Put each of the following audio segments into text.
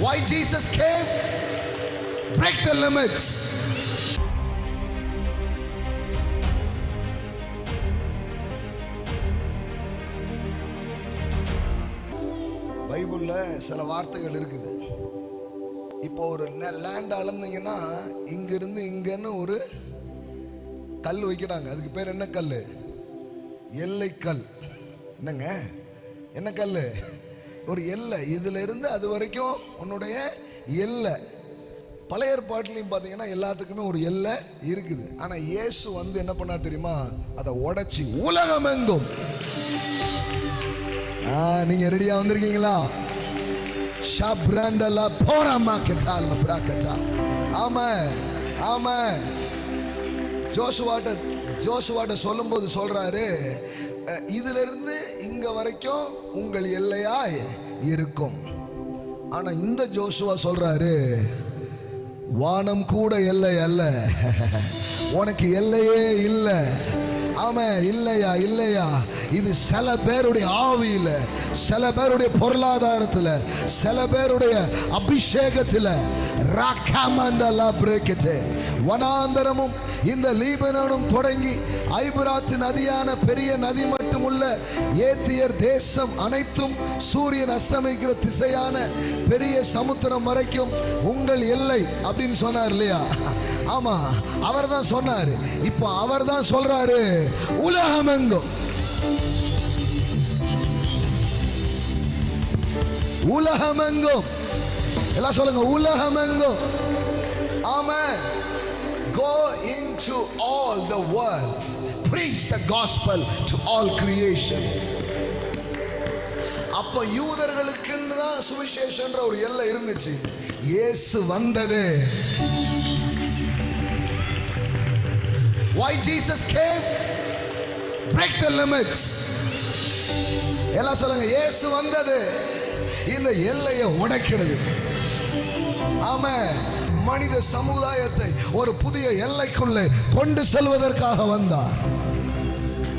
Why Jesus came? Break the limits. பைபிள்ல சில வார்த்தைகள் இருக்குது. இப்போ ஒரு லேண்ட் அளந்தீங்கன்னா இங்கிருந்து இங்கன்னு ஒரு கல் வைக்கிறாங்க. அதுக்கு பேர் என்ன கல்? எல்லை கல். என்னங்க, என்ன கல்? ஒரு எல்லை. இதுல இருந்து அது வரைக்கும் உன்னுடைய எல்லை. பழைய ஏற்பாட்டிலையும் பார்த்தீங்கன்னா எல்லாத்துக்குமே ஒரு எல்லை இருக்குது. ஆனா இயேசு வந்து என்ன பண்ணார் தெரியுமா? அதை உடைச்சி உலகம் எங்கும். நீங்க ரெடியா வந்திருக்கீங்களா? ஷப்ரண்டலா போராமா கெட்டால பிராக்கட்டா. ஆமென் ஆமென். ஜோஷுவாட்ட சொல்லும்போது சொல்றாரு, இதுல இருந்து இங்க வரைக்கும் உங்கள் எல்லையாய் இருக்கும். ஆனா இந்த ஜோஷுவா சொல்றாரு, வானம் கூட எல்லை அல்ல, உனக்கு எல்லையே இல்லை. ஆமா, இல்லையா இல்லையா. இது சில பேருடைய ஆவியில, சில பேருடைய பொருளாதாரத்துல, சில பேருடைய அபிஷேகத்துல. வனாந்தரமும் இந்த லீபனனும் தொடங்கி ஐபிராத்து நதியான பெரிய நதி மட்டும் உள்ள ஏத்தியர் தேசம் அனைத்தும் சூரியன் அஸ்தமிக்கிற திசையான பெரிய சமுத்திரம் வரைக்கும் உங்கள் எல்லை அப்படின்னு சொன்னார் இல்லையா? ஆமா, அவர் தான் சொன்னாரு. இப்போ அவர் தான் சொல்றாரு, உலகமெங்கும். உலகமெங்கும். எல்லாம் சொல்லுங்க, உலகமெங்கும். ஆமென். Go into all the world, preach the gospel to all creations. அப்ப யூதர்களுக்கு தான் சுவிசேஷன்ற ஒரு எல்லை இருந்துச்சு. இயேசு வந்தது. Why Jesus came? Break the limits. எல்லாம் சொல்லுங்க, இயேசு வந்தது இந்த எல்லையை உடைக்கிறது. ஆமென். மனித சமுதாயத்தை ஒரு புதிய எல்லைக்குள்ளே கொண்டு செல்வதற்காக வந்தார்.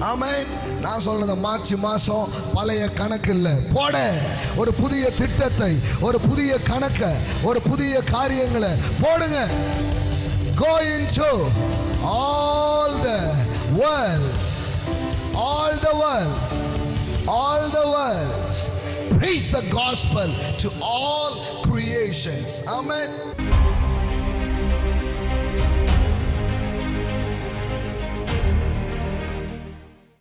ஆமென். நான் சொல்றத மார்ச் மாசம் பழைய கணக்கு இல்ல, போட ஒரு புதிய திட்டத்தை, ஒரு புதிய கணக்க, ஒரு புதிய காரியங்களை போடுங்க. Go into all the world, all the world, all the world. Preach the gospel to all creations. Amen.